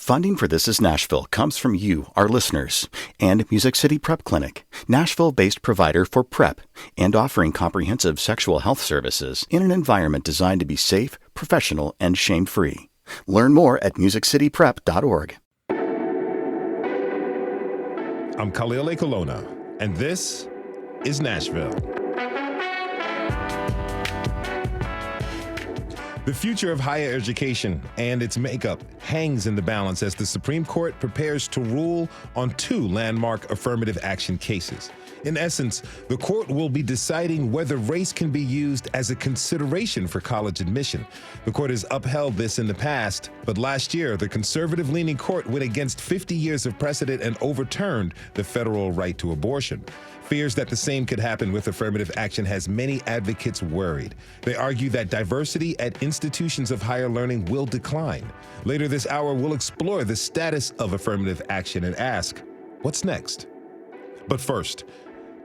Funding for This Is Nashville comes from you, our listeners, and Music City Prep Clinic, Nashville-based provider for PrEP, and offering comprehensive sexual health services in an environment designed to be safe, professional, and shame-free. Learn more at musiccityprep.org. I'm Khalil Ekolona, and this is Nashville. The future of higher education and its makeup hangs in the balance as the Supreme Court prepares to rule on two landmark affirmative action cases. In essence, the court will be deciding whether race can be used as a consideration for college admission. The court has upheld this in the past, but last year, the conservative-leaning court went against 50 years of precedent and overturned the federal right to abortion. Fears that the same could happen with affirmative action has many advocates worried. They argue that diversity at institutions of higher learning will decline. Later this hour, we'll explore the status of affirmative action and ask, what's next? But first,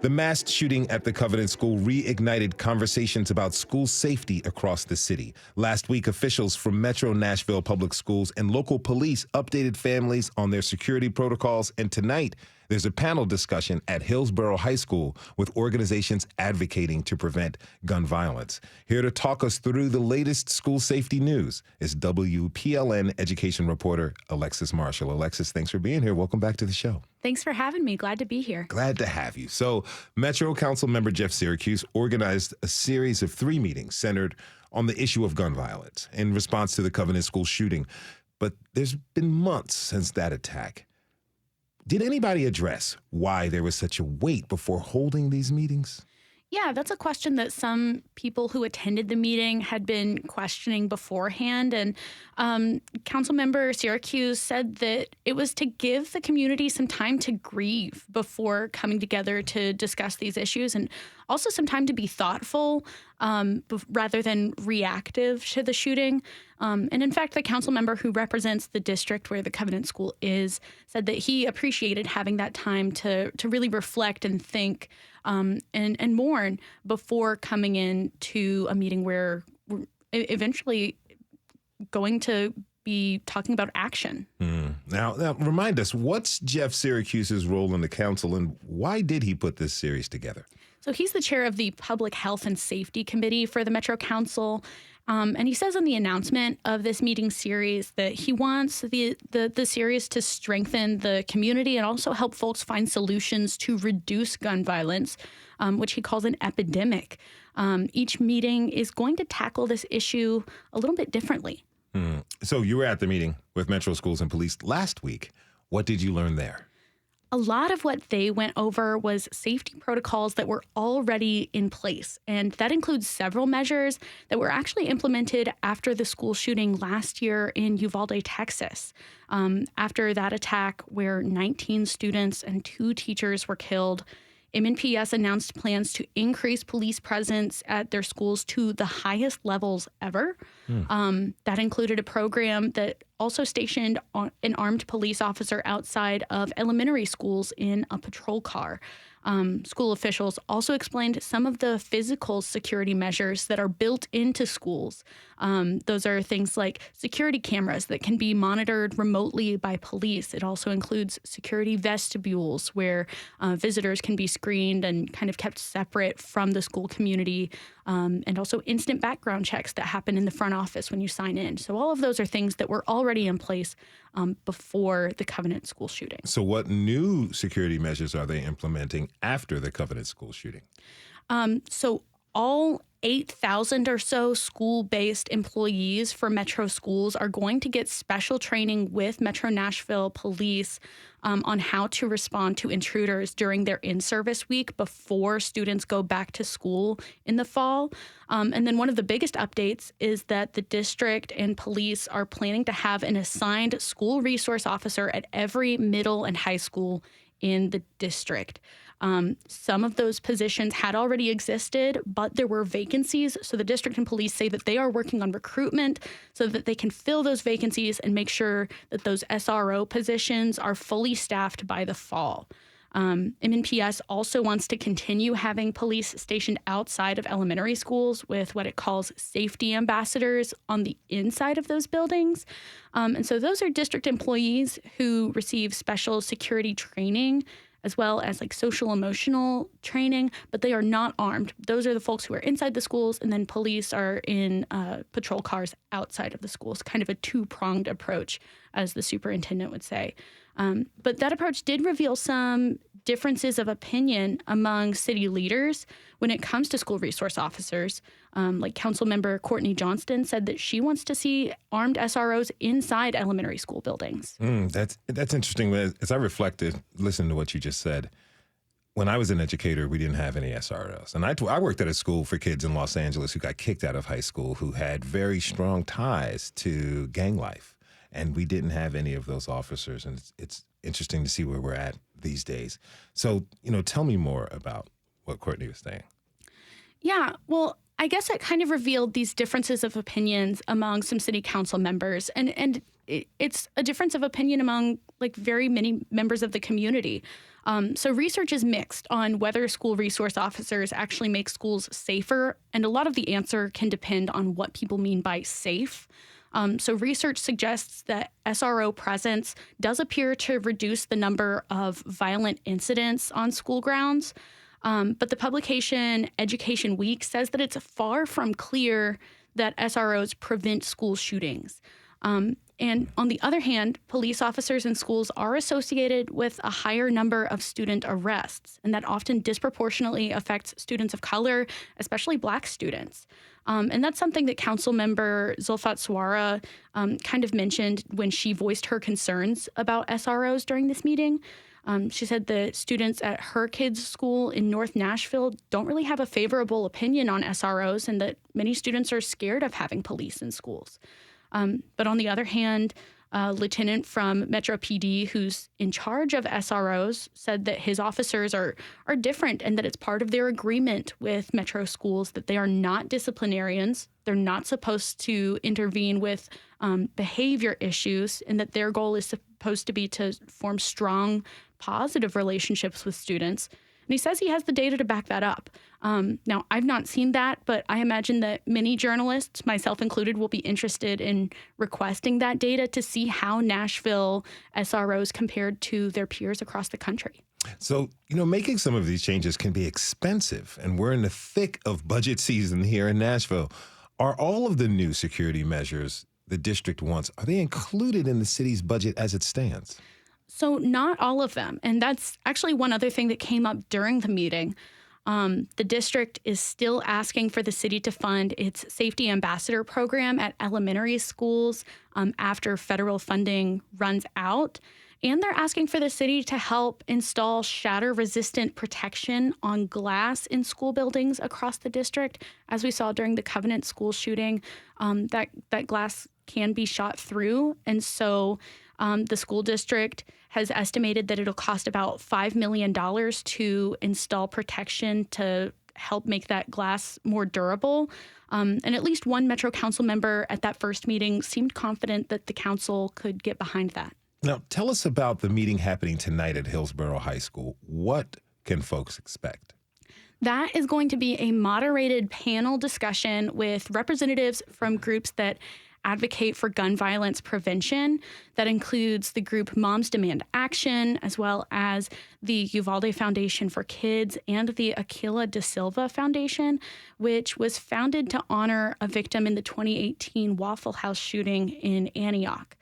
the mass shooting at the Covenant School reignited conversations about school safety across the city. Last week, officials from Metro Nashville Public Schools and local police updated families on their security protocols, and tonight, there's a panel discussion at Hillsborough High School with organizations advocating to prevent gun violence. Here to talk us through the latest school safety news is WPLN education reporter Alexis Marshall. Alexis, thanks for being here. Welcome back to the show. Thanks for having me. Glad to be here. Glad to have you. So, Metro Council member Jeff Syracuse organized a series of 3 meetings centered on the issue of gun violence in response to the Covenant School shooting. But there's been months since that attack. Did anybody address why there was such a wait before holding these meetings? Yeah, that's a question that some people who attended the meeting had been questioning beforehand. And Councilmember Syracuse said that it was to give the community some time to grieve before coming together to discuss these issues, and also some time to be thoughtful rather than reactive to the shooting. And in fact, the council member who represents the district where the Covenant School is said that he appreciated having that time to really reflect and think and mourn before coming in to a meeting where we're eventually going to be talking about action. Now, remind us, what's Jeff Syracuse's role in the council, and why did he put this series together? So he's the chair of the Public Health and Safety Committee for the Metro Council. And he says in the announcement of this meeting series that he wants the series to strengthen the community and also help folks find solutions to reduce gun violence, which he calls an epidemic. Each meeting is going to tackle this issue a little bit differently. So you were at the meeting with Metro Schools and Police last week. What did you learn there? A lot of what they went over was safety protocols that were already in place, and that includes several measures that were actually implemented after the school shooting last year in Uvalde, Texas. After that attack where 19 students and 2 teachers were killed, MNPS announced plans to increase police presence at their schools to the highest levels ever. That included a program that also stationed an armed police officer outside of elementary schools in a patrol car. School officials also explained some of the physical security measures that are built into schools. Those are things like security cameras that can be monitored remotely by police. It also includes security vestibules where visitors can be screened and kind of kept separate from the school community, and also instant background checks that happen in the front office when you sign in. So all of those are things that were already in place before the Covenant School shooting. So what new security measures are they implementing after the Covenant School shooting? So all 8,000 or so school-based employees for Metro Schools are going to get special training with Metro Nashville Police on how to respond to intruders during their in-service week before students go back to school in the fall. And then one of the biggest updates is that the district and police are planning to have an assigned school resource officer at every middle and high school in the district. Some of those positions had already existed, but there were vacancies. So the district and police say that they are working on recruitment so that they can fill those vacancies and make sure that those SRO positions are fully staffed by the fall. MNPS also wants to continue having police stationed outside of elementary schools with what it calls safety ambassadors on the inside of those buildings. And so those are district employees who receive special security training as well as like social emotional training, but they are not armed. Those are the folks who are inside the schools, and then police are in patrol cars outside of the schools, kind of a two-pronged approach, as the superintendent would say. But that approach did reveal some differences of opinion among city leaders when it comes to school resource officers. Like Councilmember Courtney Johnston said that she wants to see armed SROs inside elementary school buildings. That's interesting. As I reflected, listening to what you just said, when I was an educator, we didn't have any SROs. And I worked at a school for kids in Los Angeles who got kicked out of high school who had very strong ties to gang life. And we didn't have any of those officers. And it's interesting to see where we're at these days. So, tell me more about what Courtney was saying. Yeah, well, I guess it kind of revealed these differences of opinions among some city council members. And it's a difference of opinion among like very many members of the community. So research is mixed on whether school resource officers actually make schools safer. And a lot of the answer can depend on what people mean by safe. So research suggests that SRO presence does appear to reduce the number of violent incidents on school grounds. But the publication Education Week says that it's far from clear that SROs prevent school shootings. And on the other hand, police officers in schools are associated with a higher number of student arrests, and that often disproportionately affects students of color, especially Black students. And that's something that Councilmember Zulfat Swara kind of mentioned when she voiced her concerns about SROs during this meeting. She said the students at her kids' school in North Nashville don't really have a favorable opinion on SROs, and that many students are scared of having police in schools. But on the other hand, a lieutenant from Metro PD who's in charge of SROs said that his officers are different and that it's part of their agreement with Metro schools that they are not disciplinarians. They're not supposed to intervene with behavior issues, and that their goal is supposed to be to form strong, positive relationships with students. And he says he has the data to back that up. Now, I've not seen that, but I imagine that many journalists, myself included, will be interested in requesting that data to see how Nashville SROs compared to their peers across the country. So, making some of these changes can be expensive, and we're in the thick of budget season here in Nashville. Are all of the new security measures the district wants, are they included in the city's budget as it stands? So not all of them. And that's actually one other thing that came up during the meeting. The district is still asking for the city to fund its safety ambassador program at elementary schools after federal funding runs out. And they're asking for the city to help install shatter-resistant protection on glass in school buildings across the district. As we saw during the Covenant school shooting, that glass can be shot through. And so the school district has estimated that it'll cost about $5 million to install protection to help make that glass more durable. And at least one Metro Council member at that first meeting seemed confident that the council could get behind that. Now, tell us about the meeting happening tonight at Hillsborough High School. What can folks expect? That is going to be a moderated panel discussion with representatives from groups that advocate for gun violence prevention. That includes the group Moms Demand Action, as well as the Uvalde Foundation for Kids and the Aquila da Silva Foundation, which was founded to honor a victim in the 2018 Waffle House shooting in Antioch.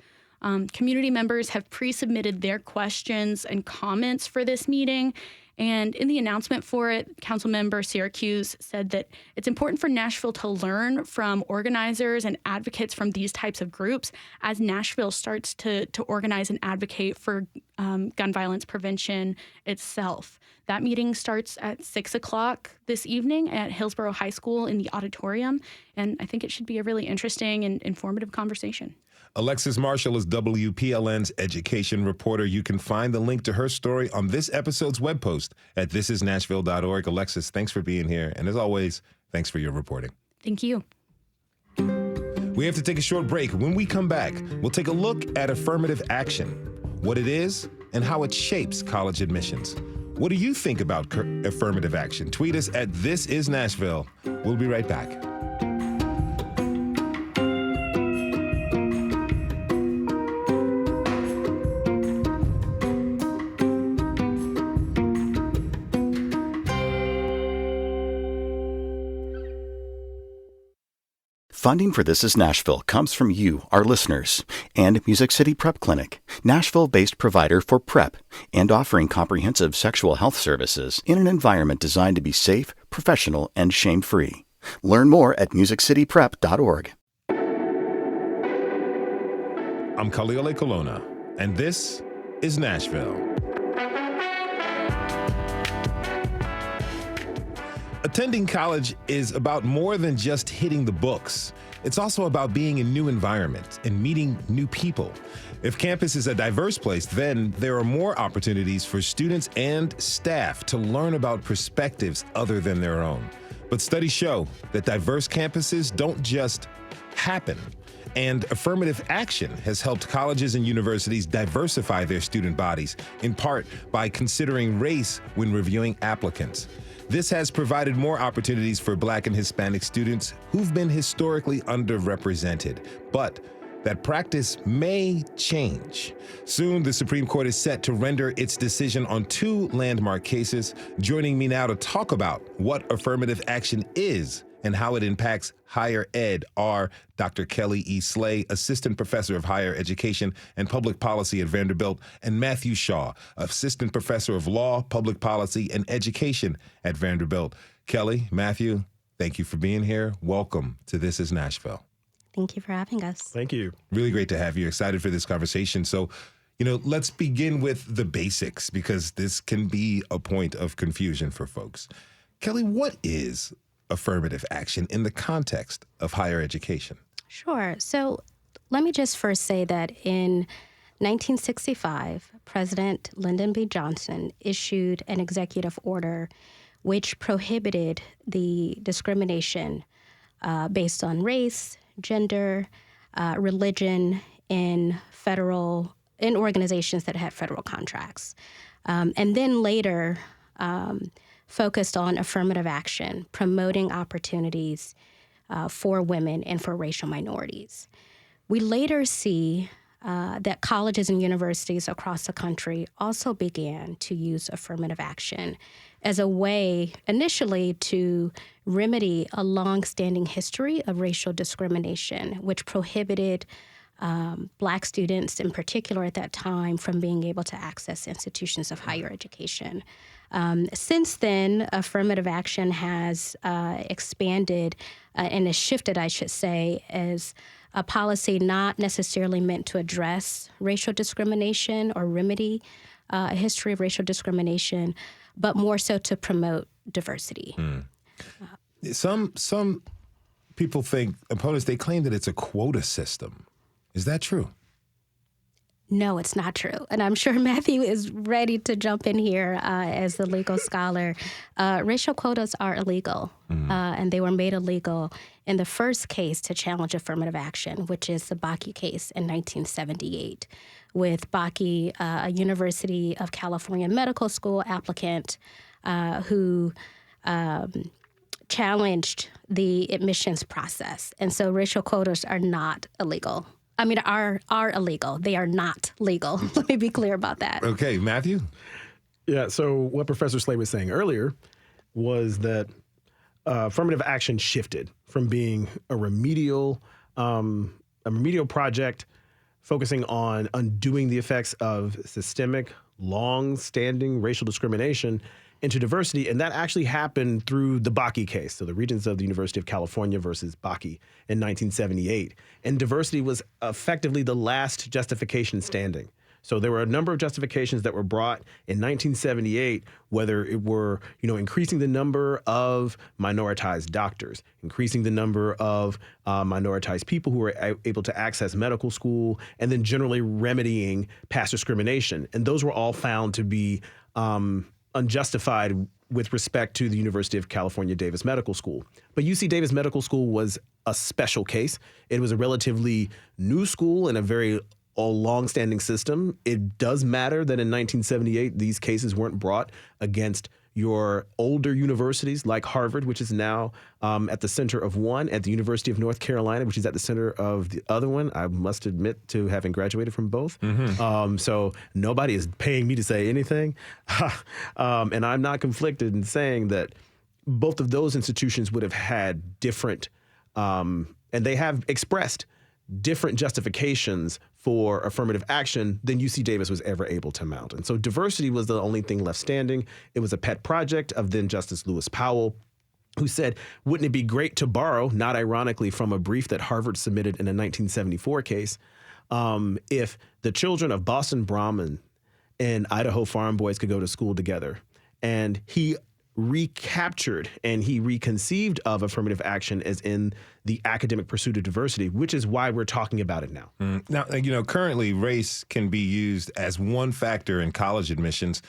Community members have pre-submitted their questions and comments for this meeting. And in the announcement for it, Councilmember Syracuse said that it's important for Nashville to learn from organizers and advocates from these types of groups as Nashville starts to organize and advocate for gun violence prevention itself. That meeting starts at 6 o'clock this evening at Hillsborough High School in the auditorium. And I think it should be a really interesting and informative conversation. Alexis Marshall is WPLN's education reporter. You can find the link to her story on this episode's web post at thisisnashville.org. Alexis, thanks for being here. And as always, thanks for your reporting. Thank you. We have to take a short break. When we come back, we'll take a look at affirmative action, what it is, and how it shapes college admissions. What do you think about affirmative action? Tweet us at This Is Nashville. We'll be right back. Funding for This Is Nashville comes from you, our listeners, and Music City Prep Clinic, Nashville-based provider for PrEP and offering comprehensive sexual health services in an environment designed to be safe, professional, and shame-free. Learn more at musiccityprep.org. I'm Khalil Colonna, and this is Nashville. Attending college is about more than just hitting the books. It's also about being in new environments and meeting new people. If campus is a diverse place, then there are more opportunities for students and staff to learn about perspectives other than their own. But studies show that diverse campuses don't just happen. And affirmative action has helped colleges and universities diversify their student bodies, in part by considering race when reviewing applicants. This has provided more opportunities for Black and Hispanic students who've been historically underrepresented. But that practice may change. Soon, the Supreme Court is set to render its decision on two landmark cases. Joining me now to talk about what affirmative action is and how it impacts higher ed are Dr. Kelly E. Slay, Assistant Professor of Higher Education and Public Policy at Vanderbilt, and Matthew Shaw, Assistant Professor of Law, Public Policy, and Education at Vanderbilt. Kelly, Matthew, thank you for being here. Welcome to This Is Nashville. Thank you for having us. Thank you. Really great to have you. Excited for this conversation. So, let's begin with the basics because this can be a point of confusion for folks. Kelly, what is affirmative action in the context of higher education? Sure. So let me just first say that in 1965, President Lyndon B. Johnson issued an executive order which prohibited the discrimination based on race, gender, religion in organizations that had federal contracts. And then later focused on affirmative action, promoting opportunities for women and for racial minorities. We later see that colleges and universities across the country also began to use affirmative action as a way initially to remedy a longstanding history of racial discrimination, which prohibited Black students in particular at that time from being able to access institutions of higher education. Since then, affirmative action has expanded and has shifted, I should say, as a policy not necessarily meant to address racial discrimination or remedy a history of racial discrimination, but more so to promote diversity. Some people think, opponents, they claim that it's a quota system. Is that true? No, it's not true. And I'm sure Matthew is ready to jump in here as the legal scholar. Racial quotas are illegal, and they were made illegal in the first case to challenge affirmative action, which is the Bakke case in 1978, with Bakke, a University of California medical school applicant who challenged the admissions process. And so racial quotas are not illegal. I mean, are illegal. They are not legal. Let me be clear about that. Okay, Matthew? Yeah, so what Professor Slay was saying earlier was that affirmative action shifted from being a remedial project focusing on undoing the effects of systemic, long-standing racial discrimination into diversity, and that actually happened through the Bakke case, so the Regents of the University of California versus Bakke in 1978. And diversity was effectively the last justification standing. So there were a number of justifications that were brought in 1978, whether it were, increasing the number of minoritized doctors, increasing the number of minoritized people who were able to access medical school, and then generally remedying past discrimination. And those were all found to be unjustified with respect to the University of California Davis Medical School. But UC Davis Medical School was a special case. It was a relatively new school in a very a longstanding system. It does matter that in 1978, these cases weren't brought against your older universities like Harvard, which is now at the center of one, at the University of North Carolina, which is at the center of the other one. I must admit to having graduated from both. So nobody is paying me to say anything. And I'm not conflicted in saying that both of those institutions would have had different, and they have expressed different justifications for affirmative action than UC Davis was ever able to mount. And so diversity was the only thing left standing. It was a pet project of then Justice Lewis Powell, who said, wouldn't it be great to borrow, not ironically from a brief that Harvard submitted in a 1974 case, if the children of Boston Brahmin and Idaho farm boys could go to school together. And he recaptured and he reconceived of affirmative action as in the academic pursuit of diversity, which is why we're talking about it now. Now, currently race can be used as one factor in college admissions.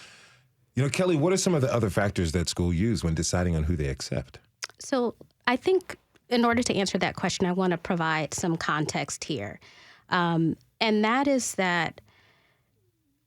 Kelly, what are some of the other factors that school use when deciding on who they accept? So I think in order to answer that question, I want to provide some context here. And that is that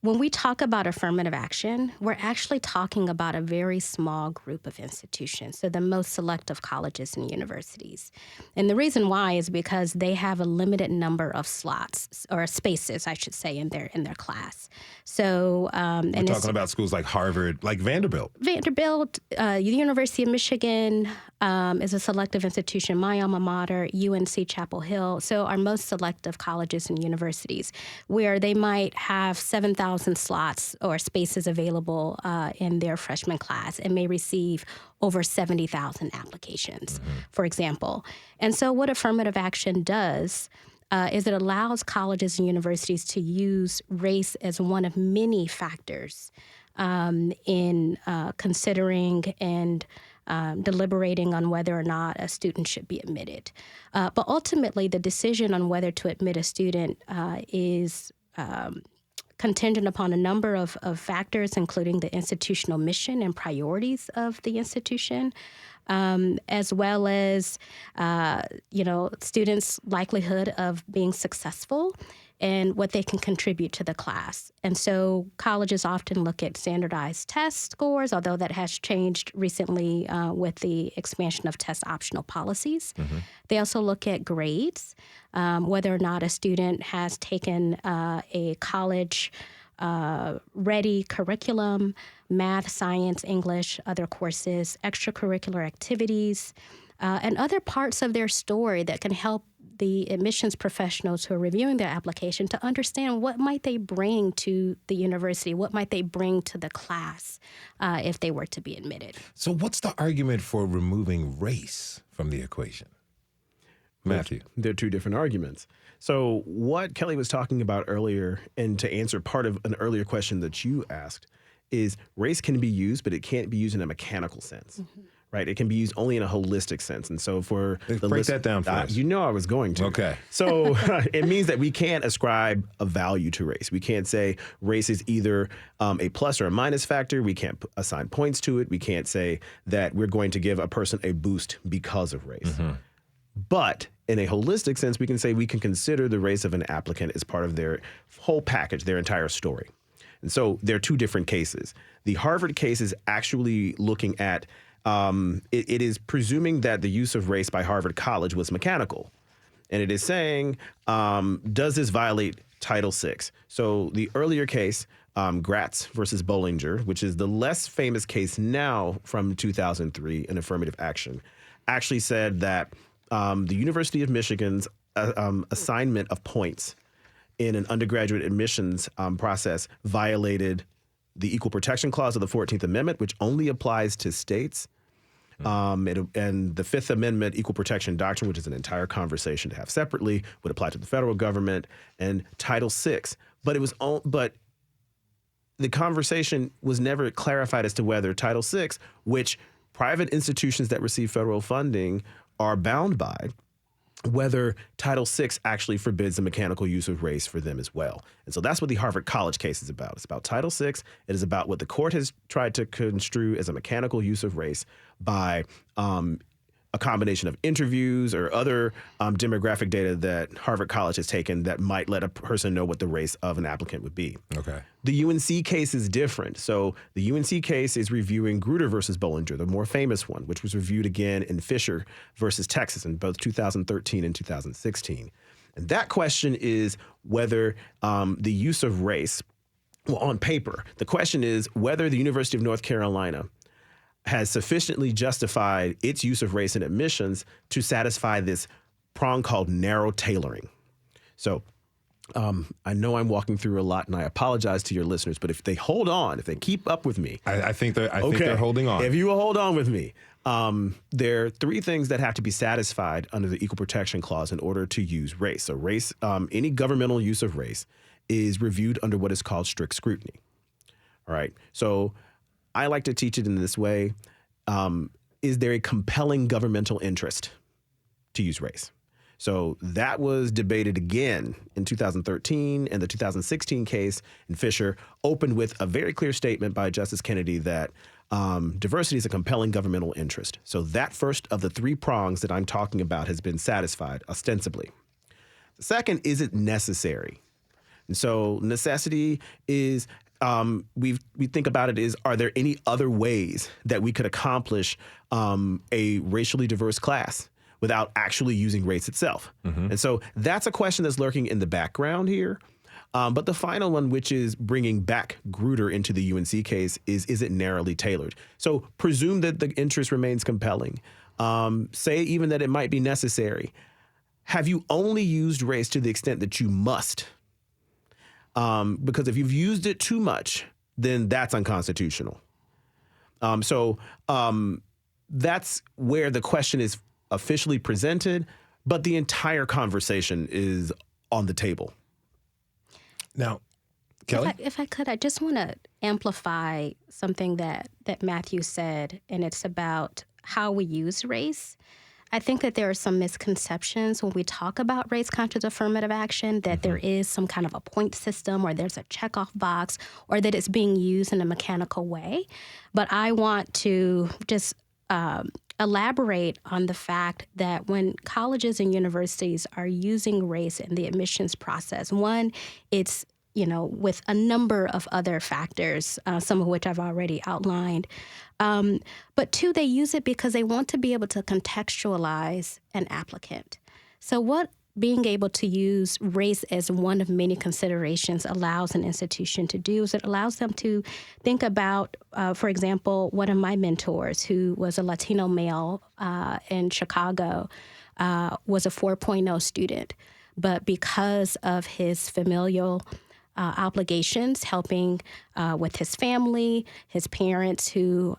when we talk about affirmative action, we're actually talking about a very small group of institutions, so the most selective colleges and universities. And the reason why is because they have a limited number of slots, or spaces, I should say, in their class. So, we're talking about schools like Harvard, like Vanderbilt. Vanderbilt, the University of Michigan is a selective institution. My alma mater, UNC Chapel Hill, so our most selective colleges and universities, where they might have 7,000 slots or spaces available in their freshman class and may receive over 70,000 applications, for example. And so what affirmative action does is it allows colleges and universities to use race as one of many factors in considering and deliberating on whether or not a student should be admitted. But ultimately, the decision on whether to admit a student is contingent upon a number of factors, including the institutional mission and priorities of the institution, as well as, students' likelihood of being successful and what they can contribute to the class. And so colleges often look at standardized test scores, although that has changed recently with the expansion of test optional policies. They also look at grades, whether or not a student has taken a college ready curriculum, math, science, English, other courses, extracurricular activities, and other parts of their story that can help the admissions professionals who are reviewing their application to understand what might they bring to the university, what might they bring to the class if they were to be admitted. So what's the argument for removing race from the equation? Matthew. There are two different arguments. So what Kelly was talking about earlier, and to answer part of an earlier question that you asked, is race can be used, but it can't be used in a mechanical sense. Right? It can be used only in a holistic sense. And so for break that down for us. I was going to. Okay. So it means that we can't ascribe a value to race. We can't say race is either a plus or a minus factor. We can't assign points to it. We can't say that we're going to give a person a boost because of race. But in a holistic sense, we can say we can consider the race of an applicant as part of their whole package, their entire story. And so there are two different cases. The Harvard case is actually looking at it is presuming that the use of race by Harvard College was mechanical. And it is saying, does this violate Title VI? So the earlier case, Gratz versus Bollinger, which is the less famous case now from 2003 in affirmative action, actually said that the University of Michigan's assignment of points in an undergraduate admissions process violated the Equal Protection Clause of the 14th Amendment, which only applies to states, and the Fifth Amendment Equal Protection Doctrine, which is an entire conversation to have separately, would apply to the federal government, and Title VI. But the conversation was never clarified as to whether Title VI, which private institutions that receive federal funding are bound by, whether Title VI actually forbids the mechanical use of race for them as well. And so that's what the Harvard College case is about. It's about Title VI. It is about what the court has tried to construe as a mechanical use of race by a combination of interviews or other demographic data that Harvard College has taken that might let a person know what the race of an applicant would be. Okay. The UNC case is different. So the UNC case is reviewing Grutter versus Bollinger, the more famous one, which was reviewed again in Fisher versus Texas in both 2013 and 2016. And that question is whether the use of race, well, on paper, the question is whether the University of North Carolina has sufficiently justified its use of race in admissions to satisfy this prong called narrow tailoring. So I know I'm walking through a lot, and I apologize to your listeners, but if they hold on, if they keep up with me. I think they're holding on. If you will hold on with me, there are three things that have to be satisfied under the Equal Protection Clause in order to use race. So race, any governmental use of race is reviewed under what is called strict scrutiny. All right. So I like to teach it in this way. Is there a compelling governmental interest to use race? So that was debated again in 2013, and the 2016 case in Fisher opened with a very clear statement by Justice Kennedy that diversity is a compelling governmental interest. So that first of the three prongs that I'm talking about has been satisfied ostensibly. The second, is it necessary? And so necessity is, we think about it is, are there any other ways that we could accomplish a racially diverse class without actually using race itself? Mm-hmm. And so that's a question that's lurking in the background here. But the final one, which is bringing back Grutter into the UNC case, is it narrowly tailored? So presume that the interest remains compelling. Say even that it might be necessary. Have you only used race to the extent that you must? Because if you've used it too much, then that's unconstitutional. So that's where the question is officially presented, but the entire conversation is on the table. Now, Kelly? If I could, I just want to amplify something that Matthew said, and it's about how we use race. I think that there are some misconceptions when we talk about race-conscious affirmative action, that there is some kind of a point system or there's a checkoff box or that it's being used in a mechanical way. But I want to just elaborate on the fact that when colleges and universities are using race in the admissions process, one, it's with a number of other factors, some of which I've already outlined. But two, they use it because they want to be able to contextualize an applicant. So what being able to use race as one of many considerations allows an institution to do is it allows them to think about, for example, one of my mentors who was a Latino male in Chicago was a 4.0 student. But because of his familial obligations, helping with his family, his parents who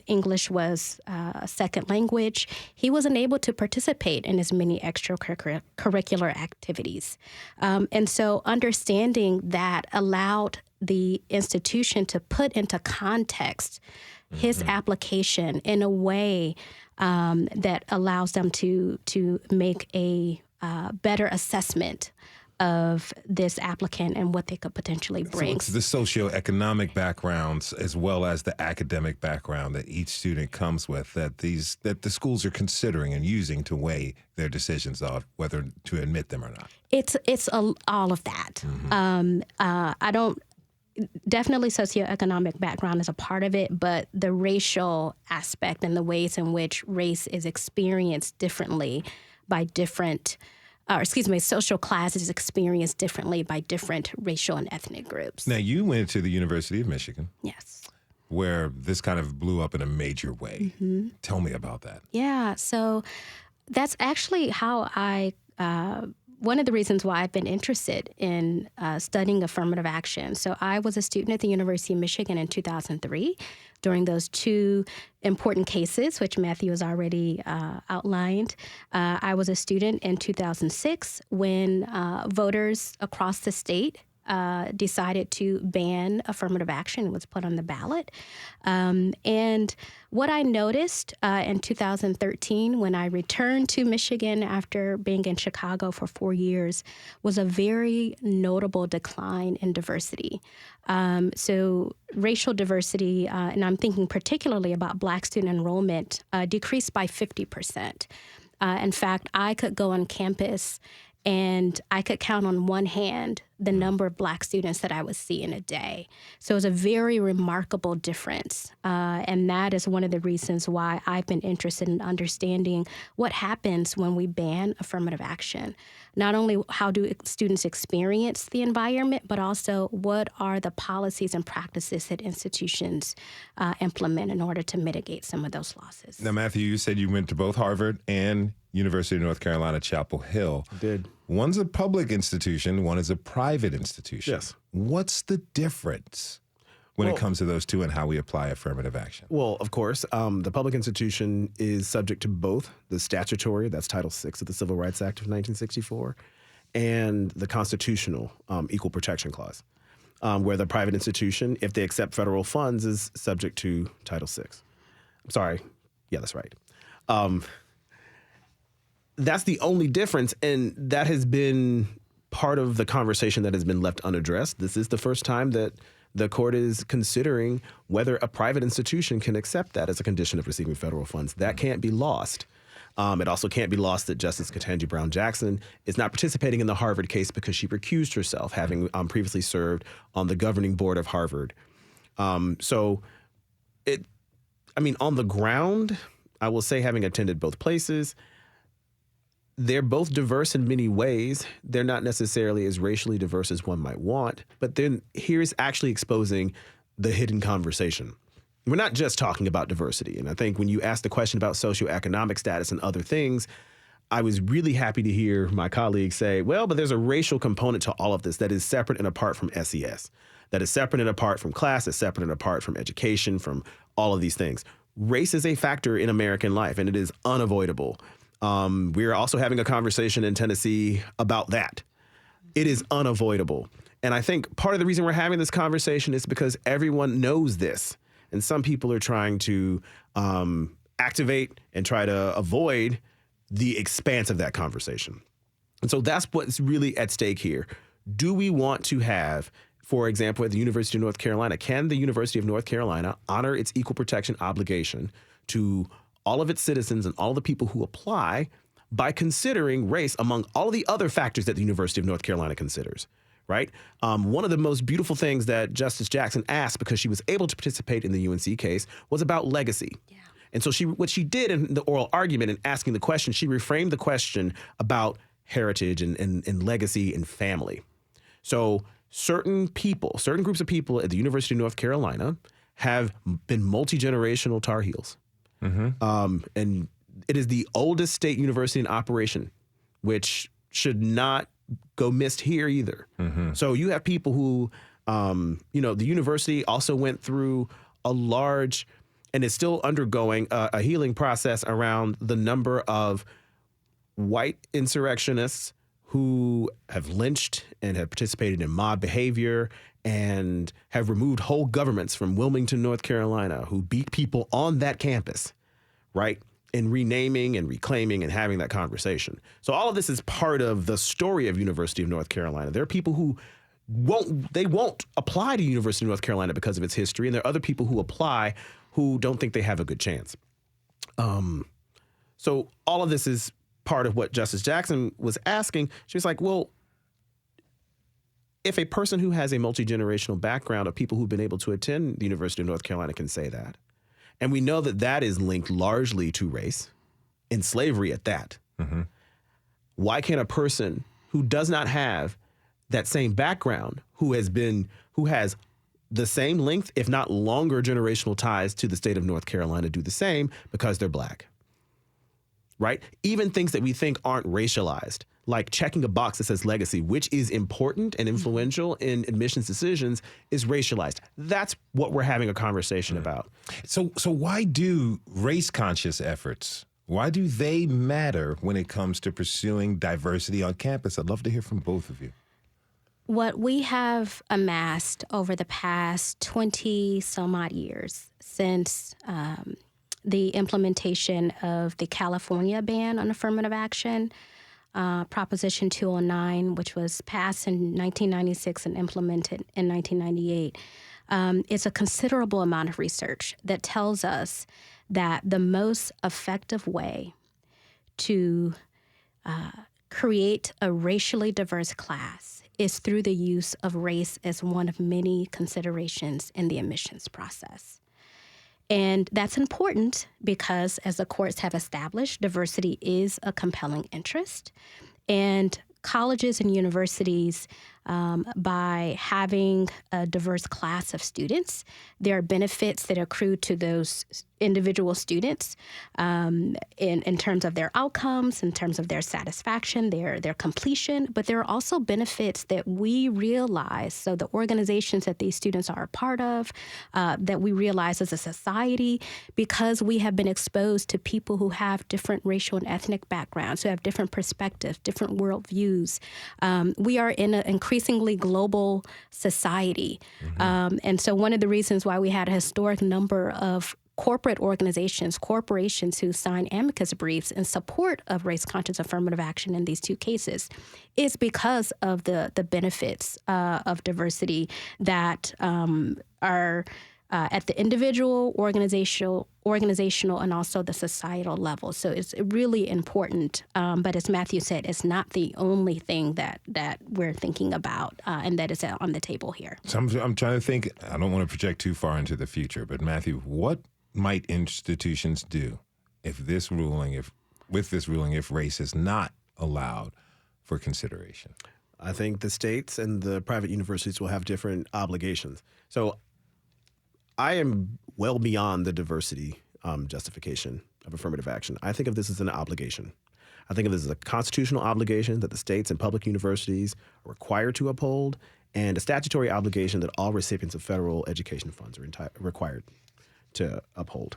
English was a second language, he wasn't able to participate in as many extracurricular activities. And so understanding that allowed the institution to put into context his application in a way that allows them to make a better assessment of this applicant and what they could potentially bring. So it's the socioeconomic backgrounds as well as the academic background that each student comes with that the schools are considering and using to weigh their decisions of whether to admit them or not. It's all of that. Mm-hmm. Definitely socioeconomic background is a part of it, but the racial aspect and the ways in which race is experienced differently by different social classes experienced differently by different racial and ethnic groups. Now, you went to the University of Michigan. Yes. Where this kind of blew up in a major way. Mm-hmm. Tell me about that. Yeah, so that's actually how one of the reasons why I've been interested in studying affirmative action. So I was a student at the University of Michigan in 2003 during those two important cases, which Matthew has already outlined. I was a student in 2006 when voters across the state decided to ban affirmative action. It was put on the ballot. And what I noticed in 2013 when I returned to Michigan after being in Chicago for 4 years was a very notable decline in diversity. So racial diversity, and I'm thinking particularly about Black student enrollment, decreased by 50%. In fact, I could go on campus and I could count on one hand the number of Black students that I would see in a day. So it was a very remarkable difference. And that is one of the reasons why I've been interested in understanding what happens when we ban affirmative action. Not only how do students experience the environment, but also what are the policies and practices that institutions implement in order to mitigate some of those losses. Now, Matthew, you said you went to both Harvard and University of North Carolina, Chapel Hill. I did. One's a public institution, one is a private institution. Yes. What's the difference when it comes to those two and how we apply affirmative action? Well, of course, the public institution is subject to both the statutory, that's Title VI of the Civil Rights Act of 1964, and the constitutional Equal Protection Clause, where the private institution, if they accept federal funds, is subject to Title VI. I'm sorry. Yeah, that's right. That's the only difference, and that has been part of the conversation that has been left unaddressed. This is the first time that the court is considering whether a private institution can accept that as a condition of receiving federal funds. That can't be lost. It also can't be lost that Justice Ketanji Brown Jackson is not participating in the Harvard case because she recused herself, having previously served on the governing board of Harvard. On the ground, I will say, having attended both places, they're both diverse in many ways. They're not necessarily as racially diverse as one might want, but then here's actually exposing the hidden conversation. We're not just talking about diversity. And I think when you asked the question about socioeconomic status and other things, I was really happy to hear my colleagues say, well, but there's a racial component to all of this that is separate and apart from SES, that is separate and apart from class, that's separate and apart from education, from all of these things. Race is a factor in American life, and it is unavoidable. We're also having a conversation in Tennessee about that. It is unavoidable. And I think part of the reason we're having this conversation is because everyone knows this. And some people are trying to activate and try to avoid the expanse of that conversation. And so that's what's really at stake here. Do we want to have, for example, at the University of North Carolina, can the University of North Carolina honor its equal protection obligation to all of its citizens and all the people who apply by considering race among all of the other factors that the University of North Carolina considers, right? One of the most beautiful things that Justice Jackson asked, because she was able to participate in the UNC case, was about legacy. Yeah. And so what she did in the oral argument in asking the question, she reframed the question about heritage and legacy and family. So certain groups of people at the University of North Carolina have been multi-generational Tar Heels. Mm-hmm. And it is the oldest state university in operation, which should not go missed here either. Mm-hmm. So you have people who, the university also went through a large and is still undergoing a healing process around the number of white insurrectionists who have lynched and have participated in mob behavior and have removed whole governments from Wilmington, North Carolina, who beat people on that campus, right? And renaming and reclaiming and having that conversation. So all of this is part of the story of University of North Carolina. There are people who won't apply to University of North Carolina because of its history, and there are other people who apply who don't think they have a good chance. So all of this is part of what Justice Jackson was asking. She was like, well, if a person who has a multi-generational background of people who've been able to attend the University of North Carolina can say that, and we know that that is linked largely to race and slavery at that, mm-hmm. Why can't a person who does not have that same background, who has the same length, if not longer generational ties to the state of North Carolina, do the same because they're Black, right? Even things that we think aren't racialized, like checking a box that says legacy, which is important and influential in admissions decisions, is racialized. That's what we're having a conversation about. So why do race-conscious efforts, why do they matter when it comes to pursuing diversity on campus? I'd love to hear from both of you. What we have amassed over the past 20 some odd years since the implementation of the California ban on affirmative action, Proposition 209, which was passed in 1996 and implemented in 1998, it's a considerable amount of research that tells us that the most effective way to create a racially diverse class is through the use of race as one of many considerations in the admissions process. And that's important because, as the courts have established, diversity is a compelling interest. And colleges and universities, by having a diverse class of students, there are benefits that accrue to those individual students in terms of their outcomes, in terms of their satisfaction, their completion. But there are also benefits that we realize, so the organizations that these students are a part of, that we realize as a society, because we have been exposed to people who have different racial and ethnic backgrounds, who have different perspectives, different worldviews. We are in an increasingly global society. And so one of the reasons why we had a historic number of corporate organizations, corporations who sign amicus briefs in support of race-conscious affirmative action in these two cases is because of the benefits of diversity that are at the individual, organizational, and also the societal level. So it's really important. But as Matthew said, it's not the only thing that we're thinking about and that is on the table here. So I'm trying to think, I don't want to project too far into the future, but Matthew, what might institutions do if with this ruling, if race is not allowed for consideration? I think the states and the private universities will have different obligations. So I am well beyond the diversity justification of affirmative action. I think of this as an obligation. I think of this as a constitutional obligation that the states and public universities are required to uphold, and a statutory obligation that all recipients of federal education funds are required to uphold.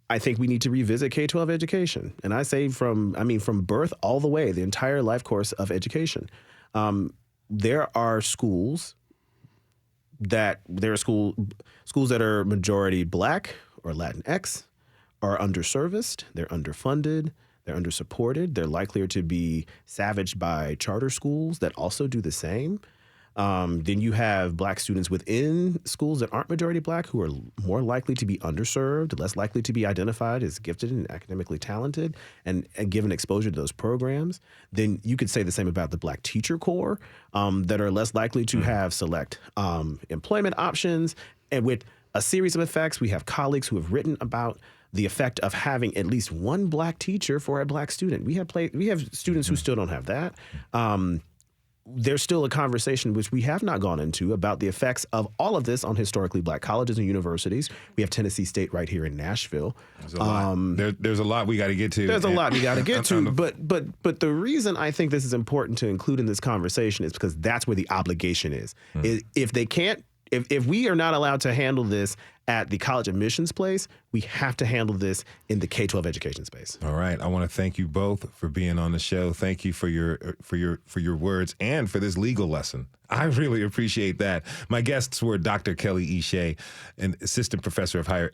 I think we need to revisit K-12 education. And I say from birth all the way, the entire life course of education. There are schools that are majority Black or Latinx, are underserviced, they're underfunded, they're undersupported, they're likelier to be savaged by charter schools that also do the same. Then you have Black students within schools that aren't majority Black who are more likely to be underserved, less likely to be identified as gifted and academically talented and given exposure to those programs. Then you could say the same about the Black teacher corps that are less likely to have select employment options. And with a series of effects, we have colleagues who have written about the effect of having at least one Black teacher for a Black student. We have students who still don't have that. There's still a conversation which we have not gone into about the effects of all of this on historically Black colleges and universities. We have Tennessee State right here in Nashville. There's a lot. There's a lot we got to get to. There's a lot we got to get to. But the reason I think this is important to include in this conversation is because that's where the obligation is. If we are not allowed to handle this at the college admissions place, we have to handle this in the K-12 education space. All right. I want to thank you both for being on the show. Thank you for your words and for this legal lesson. I really appreciate that. My guests were Dr. Kelly E. Assistant Professor of Higher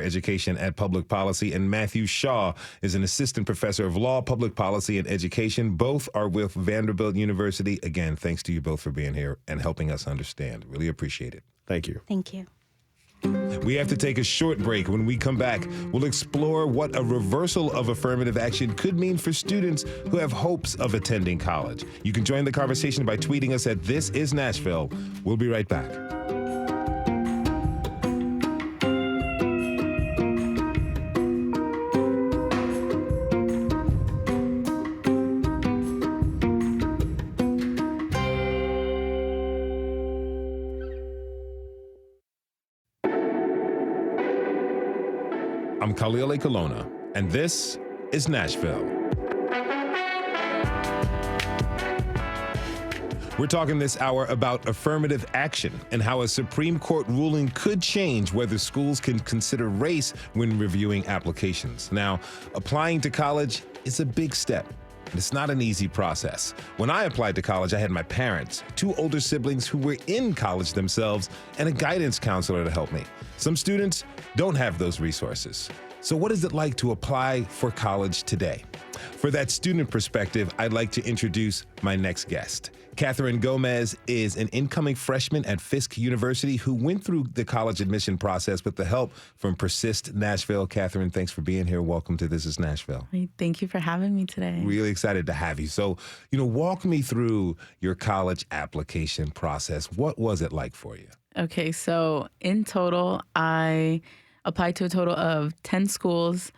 Education at Public Policy, and Matthew Shaw is an Assistant Professor of Law, Public Policy, and Education. Both are with Vanderbilt University. Again, thanks to you both for being here and helping us understand. Really appreciate it. Thank you. Thank you. We have to take a short break. When we come back, we'll explore what a reversal of affirmative action could mean for students who have hopes of attending college. You can join the conversation by tweeting us at This Is Nashville. We'll be right back. I'm Khalil Colonna, and this is Nashville. We're talking this hour about affirmative action and how a Supreme Court ruling could change whether schools can consider race when reviewing applications. Now, applying to college is a big step. And it's not an easy process. When I applied to college, I had my parents, 2 older siblings who were in college themselves, and a guidance counselor to help me. Some students don't have those resources. So what is it like to apply for college today? For that student perspective, I'd like to introduce my next guest. Katherin Gomez is an incoming freshman at Fisk University who went through the college admission process with the help from Persist Nashville. Katherin, thanks for being here. Welcome to This is Nashville. Thank you for having me today. Really excited to have you. So, walk me through your college application process. What was it like for you? Okay, so in total, I applied to a total of 10 schools,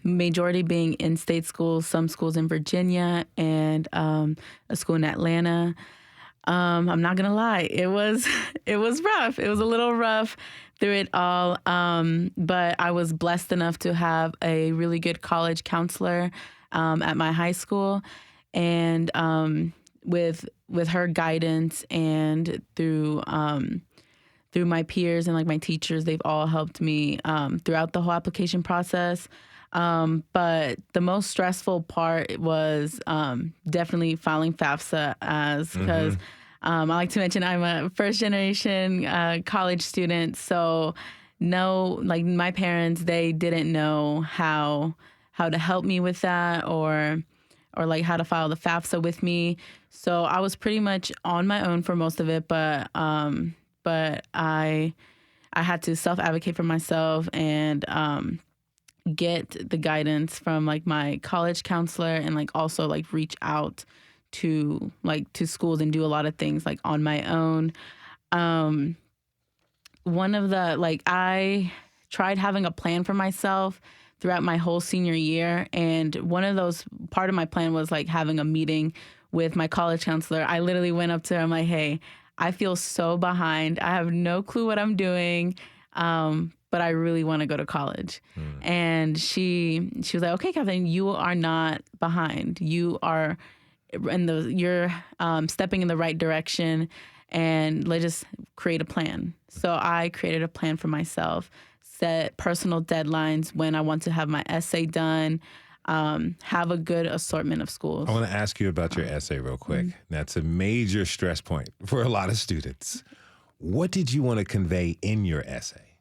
majority being in-state schools, some schools in Virginia, and a school in Atlanta. I'm not gonna lie, it was rough. It was a little rough through it all, but I was blessed enough to have a really good college counselor at my high school, and with her guidance and through my peers and my teachers, they've all helped me throughout the whole application process. But the most stressful part was definitely filing FAFSA because I like to mention I'm a first generation college student. So my parents, they didn't know how to help me with that or how to file the FAFSA with me. So I was pretty much on my own for most of it, but I had to self-advocate for myself and get the guidance from my college counselor and also reach out to schools and do a lot of things on my own. One of the I tried having a plan for myself throughout my whole senior year, and part of my plan was having a meeting with my college counselor. I literally went up to her. I'm like, hey, I feel so behind. I have no clue what I'm doing, but I really want to go to college. And she was like, okay, Katherin, you are not behind. You are you're stepping in the right direction, and let's just create a plan. So I created a plan for myself, set personal deadlines when I want to have my essay done, have a good assortment of schools. I want to ask you about your essay real quick. That's a major stress point for a lot of students. What did you want to convey in your essay?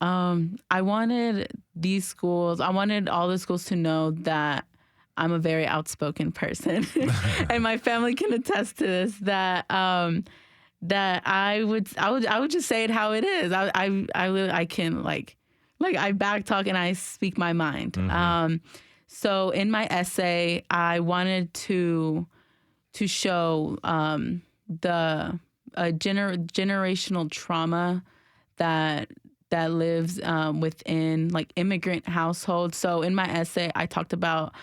I wanted all the schools to know that I'm a very outspoken person, and my family can attest to this. That I would just say it how it is. I can I backtalk and I speak my mind. So in my essay, I wanted to show the generational trauma that lives within immigrant households. So in my essay, I talked about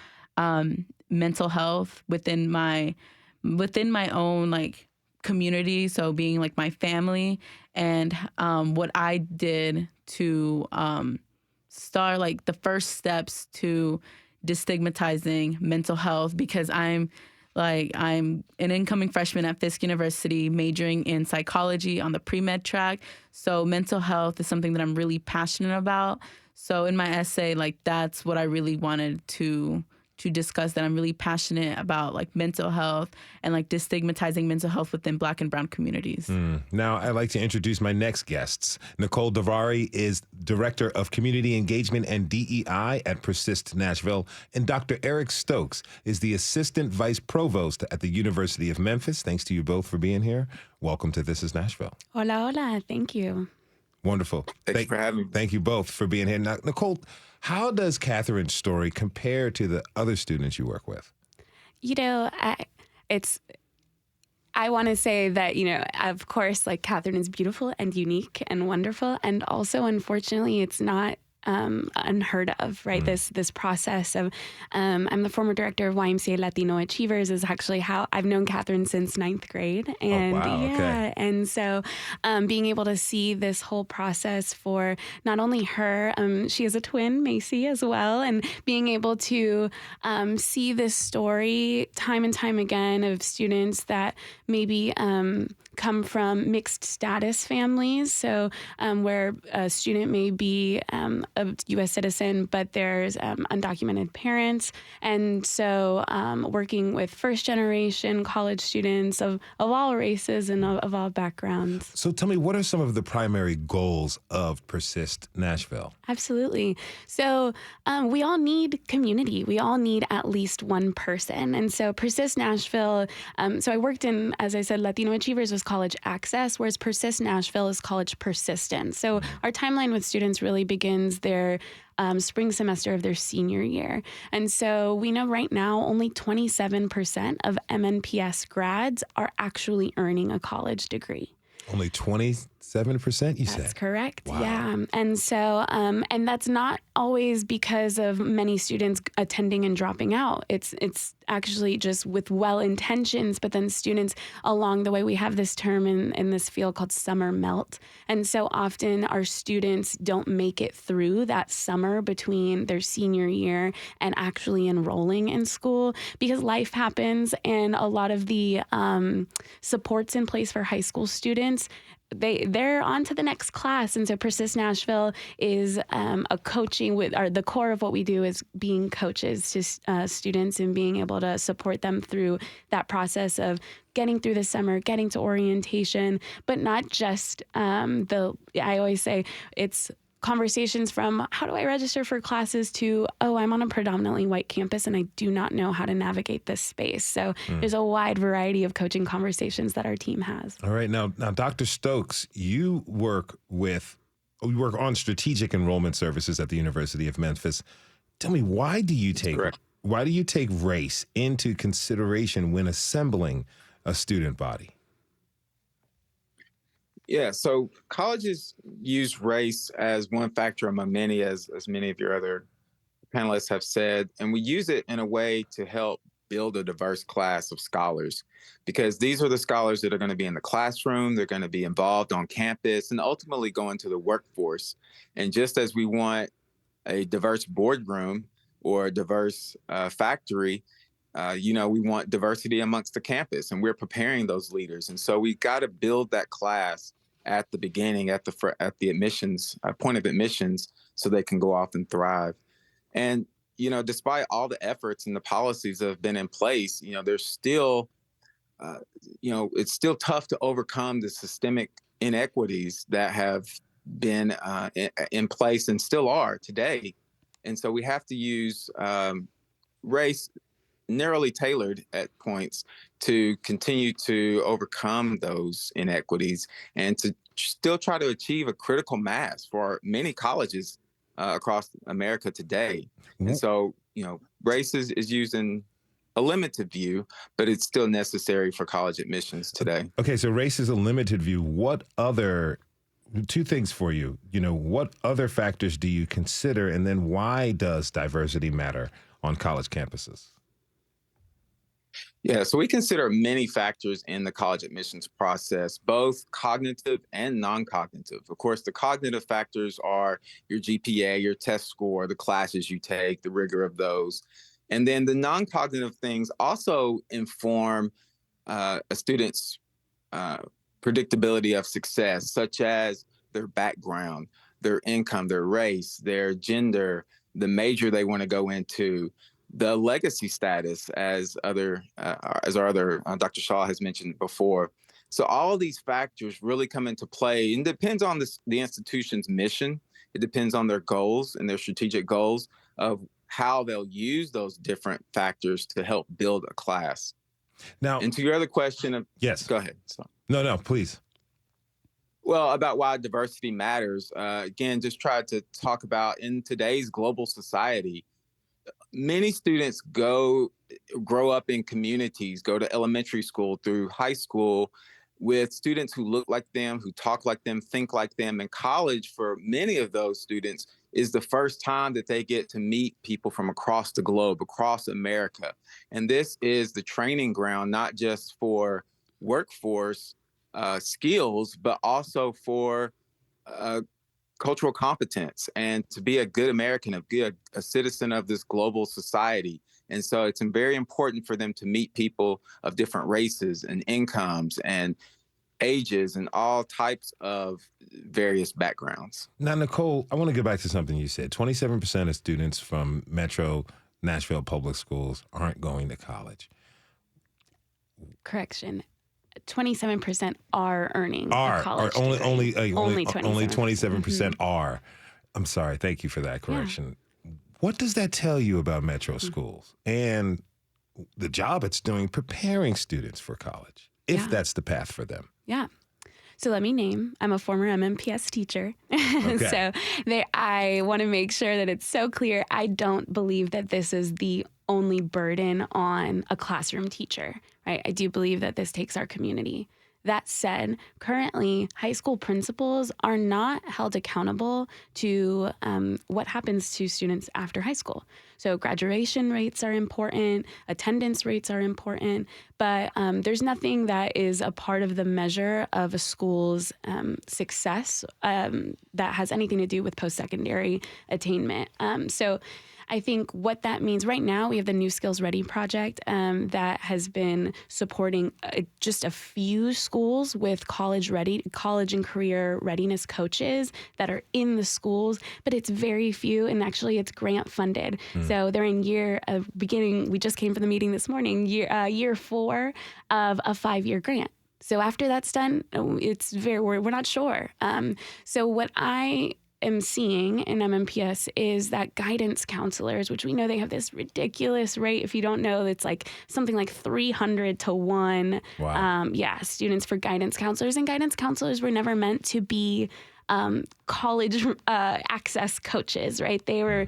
mental health within my own community. So being my family, and what I did to start the first steps to destigmatizing mental health, because I'm an incoming freshman at Fisk University majoring in psychology on the pre-med track. So mental health is something that I'm really passionate about. So in my essay, that's what I really wanted to discuss, that I'm really passionate about mental health and destigmatizing mental health within Black and Brown communities. Now I'd like to introduce my next guests. Nicole Davari is Director of Community Engagement and DEI at Persist Nashville, and Dr. Eric Stokes is the Assistant Vice Provost at the University of Memphis. Thanks to you both for being here. Welcome to This is Nashville. Hola, hola. Thank you. Wonderful. Thanks for having me. Thank you both for being here. Now, Nicole, how does Katherin's story compare to the other students you work with? I want to say that, of course, Katherin is beautiful and unique and wonderful. And also, unfortunately, it's not unheard of, right? This process of, I'm the former director of YMCA Latino Achievers, is actually how I've known Katherin since 9th grade. And okay. And so being able to see this whole process for not only her, she has a twin, Macy, as well, and being able to see this story time and time again of students that maybe come from mixed status families, so where a student may be a U.S. citizen, but there's undocumented parents. And so working with first-generation college students of all races and of all backgrounds. So tell me, what are some of the primary goals of Persist Nashville? Absolutely. So we all need community. We all need at least one person. And so Persist Nashville, so I worked in, as I said, Latino Achievers was college access, whereas Persist Nashville is college persistence. So our timeline with students really begins their spring semester of their senior year. And so we know right now only 27% of MNPS grads are actually earning a college degree. Only 27%, you said? That's correct. Wow. Yeah. And so, and that's not always because of many students attending and dropping out. It's actually just with well intentions, but then students along the way, we have this term in this field called summer melt. And so often our students don't make it through that summer between their senior year and actually enrolling in school because life happens, and a lot of the supports in place for high school students, they're on to the next class. And so Persist Nashville is a coaching or the core of what we do is being coaches to students and being able to support them through that process of getting through the summer, getting to orientation, but not just I always say it's conversations from how do I register for classes to, oh, I'm on a predominantly white campus and I do not know how to navigate this space. So there's a wide variety of coaching conversations that our team has. All right. Now, Dr. Stokes, you work on strategic enrollment services at the University of Memphis. Tell me, why do you take race into consideration when assembling a student body? Yeah, so colleges use race as one factor among many, as many of your other panelists have said, and we use it in a way to help build a diverse class of scholars, because these are the scholars that are going to be in the classroom, they're going to be involved on campus, and ultimately go into the workforce. And just as we want a diverse boardroom or a diverse factory, we want diversity amongst the campus, and we're preparing those leaders. And so we've got to build that class at the beginning, at the admissions, point of admissions, so they can go off and thrive. And, despite all the efforts and the policies that have been in place, there's still, it's still tough to overcome the systemic inequities that have been in place and still are today. And so we have to use race narrowly tailored at points to continue to overcome those inequities and to still try to achieve a critical mass for many colleges across America today. And so, race is used in a limited view, but it's still necessary for college admissions today. Okay, so race is a limited view. Two things for you. What other factors do you consider, and then why does diversity matter on college campuses? Yeah, so we consider many factors in the college admissions process, both cognitive and non-cognitive. Of course, the cognitive factors are your GPA, your test score, the classes you take, the rigor of those. And then the non-cognitive things also inform a student's predictability of success, such as their background, their income, their race, their gender, the major they want to go into, the legacy status, as our other Dr. Shaw has mentioned before. So all of these factors really come into play, and depends on the institution's mission. It depends on their goals and their strategic goals of how they'll use those different factors to help build a class. Now, and to your other question of, yes, go ahead. So. No, please. Well, about why diversity matters. Again, just try to talk about in today's global society, many students grow up in communities, go to elementary school through high school with students who look like them, who talk like them, think like them. And college, for many of those students, is the first time that they get to meet people from across the globe, across America. And this is the training ground, not just for workforce skills, but also for cultural competence and to be a good American, a citizen of this global society. And so it's very important for them to meet people of different races and incomes and ages and all types of various backgrounds. Now, Nicole, I want to go back to something you said. 27% of students from Metro Nashville public schools aren't going to college. Correction. 27% are earning a college only degree. only 27% Mm-hmm. are. I'm sorry. Thank you for that correction. Yeah. What does that tell you about Metro schools and the job it's doing preparing students for college, if that's the path for them? Yeah. So let me name, I'm a former MMPS teacher. Okay. So I want to make sure that it's so clear. I don't believe that this is the only burden on a classroom teacher, right? I do believe that this takes our community. That said, currently, high school principals are not held accountable to what happens to students after high school. So graduation rates are important, attendance rates are important, but there's nothing that is a part of the measure of a school's success that has anything to do with post-secondary attainment. So I think what that means right now, we have the New Skills Ready project that has been supporting just a few schools with college and career readiness coaches that are in the schools, but it's very few, and actually it's grant funded. So they're in beginning. We just came from the meeting this morning, year 4 of a 5-year grant. So after that's done, we're not sure. So what I am seeing in MMPS is that guidance counselors, which we know they have this ridiculous rate. If you don't know, it's like something like 300 to 1. Wow. Students for guidance counselors. And guidance counselors were never meant to be college access coaches, right? They were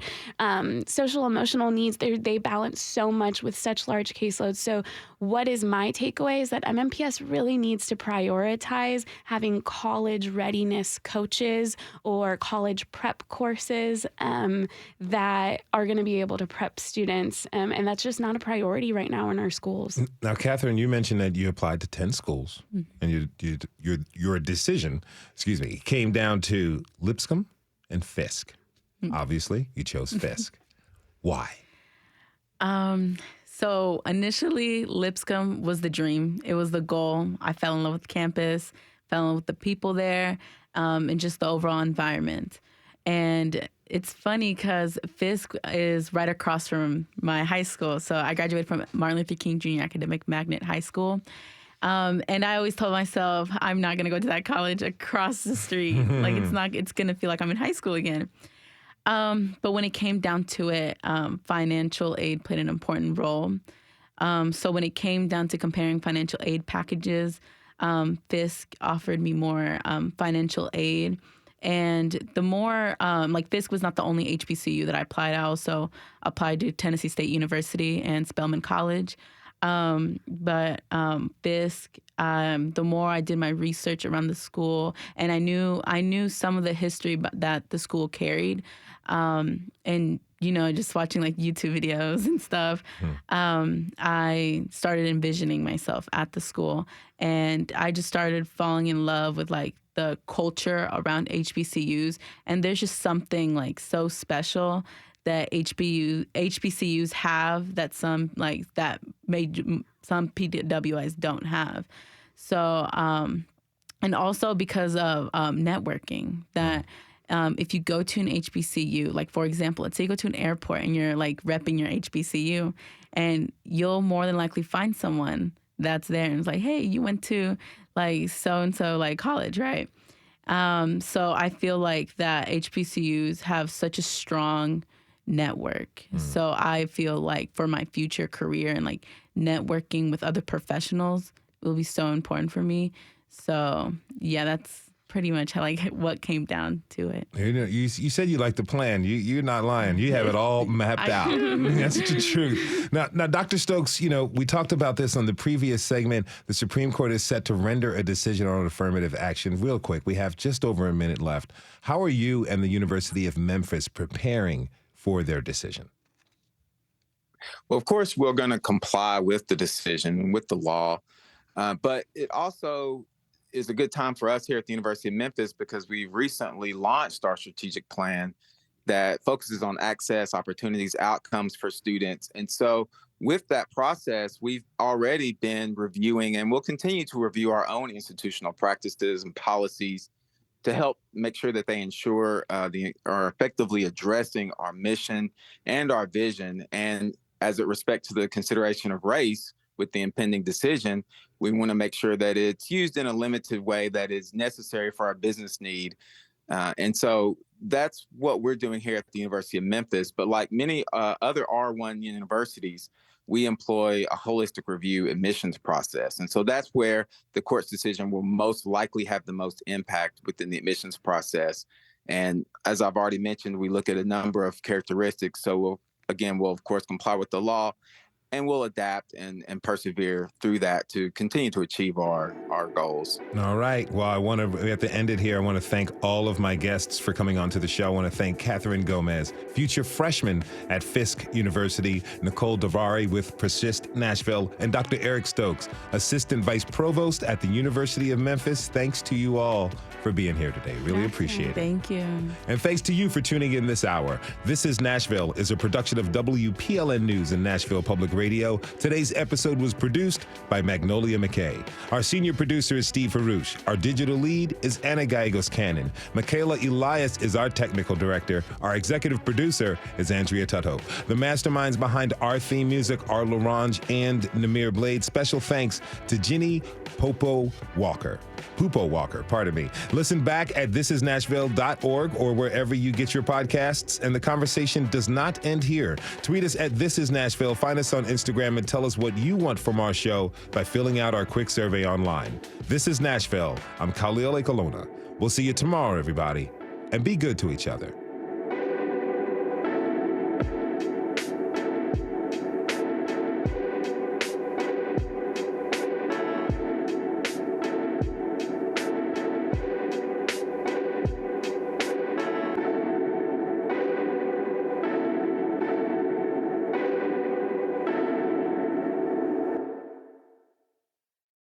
social emotional needs. They balance so much with such large caseloads. So what is my takeaway is that MMPS really needs to prioritize having college readiness coaches or college prep courses that are going to be able to prep students. And that's just not a priority right now in our schools. Now, Katherin, you mentioned that you applied to 10 schools and your decision, came down to Lipscomb and Fisk. Obviously, you chose Fisk. Why? So initially, Lipscomb was the dream. It was the goal. I fell in love with campus, fell in love with the people there, and just the overall environment. And it's funny because Fisk is right across from my high school. So I graduated from Martin Luther King Jr. Academic Magnet High School. And I always told myself, I'm not going to go to that college across the street. It's going to feel like I'm in high school again. But when it came down to it, financial aid played an important role. So when it came down to comparing financial aid packages, Fisk offered me more financial aid. And the more, Fisk was not the only HBCU that I applied. I also applied to Tennessee State University and Spelman College. But Fisk, the more I did my research around the school, and I knew some of the history that the school carried, and just watching like YouTube videos and stuff, I started envisioning myself at the school, and I just started falling in love with like the culture around HBCUs, and there's just something like so special that HBCUs have that some PWIs don't have. So, and also because of networking, that if you go to an HBCU, like for example, let's say you go to an airport and you're like repping your HBCU, and you'll more than likely find someone that's there and it's like, hey, you went to like so-and-so like college, right? So I feel like that HBCUs have such a strong network. So I feel like for my future career and like networking with other professionals will be so important for me. So yeah, that's pretty much how, like, what came down to it. You said you like the plan. You're not lying. You have it all mapped out. That's the truth. Now, Dr. Stokes, we talked about this on the previous segment. The Supreme Court is set to render a decision on affirmative action. Real quick, we have just over a minute left. How are you and the University of Memphis preparing for their decision? Well, of course, we're going to comply with the decision, with the law. But it also is a good time for us here at the University of Memphis because we recently launched our strategic plan that focuses on access, opportunities, outcomes for students. And so with that process, we've already been reviewing and will continue to review our own institutional practices and policies to help make sure that they ensure are effectively addressing our mission and our vision. And as it respects to the consideration of race with the impending decision, we want to make sure that it's used in a limited way that is necessary for our business need. And so that's what we're doing here at the University of Memphis. But like many other R1 universities, we employ a holistic review admissions process. And so that's where the court's decision will most likely have the most impact within the admissions process. And as I've already mentioned, we look at a number of characteristics. So we'll of course comply with the law, and we'll adapt and persevere through that to continue to achieve our goals. All right. Well, we have to end it here. I want to thank all of my guests for coming on to the show. I want to thank Katherin Gomez, future freshman at Fisk University, Nicole Davari with Persist Nashville, and Dr. Eric Stokes, assistant vice provost at the University of Memphis. Thanks to you all for being here today. Really appreciate it. Thank you. And thanks to you for tuning in this hour. This is Nashville is a production of WPLN News and Nashville Public Radio. Today's episode was produced by Magnolia McKay. Our senior producer is Steve Harouche. Our digital lead is Anna Gallegos-Cannon. Michaela Elias is our technical director. Our executive producer is Andrea Tuttle. The masterminds behind our theme music are Larange and Namir Blade. Special thanks to Jenny Pupo Walker. Listen back at thisisnashville.org or wherever you get your podcasts. And the conversation does not end here. Tweet us at This Is Nashville. Find us on Instagram and tell us what you want from our show by filling out our quick survey online. This is Nashville. I'm Khalil Ekalona. We'll see you tomorrow, everybody. And be good to each other.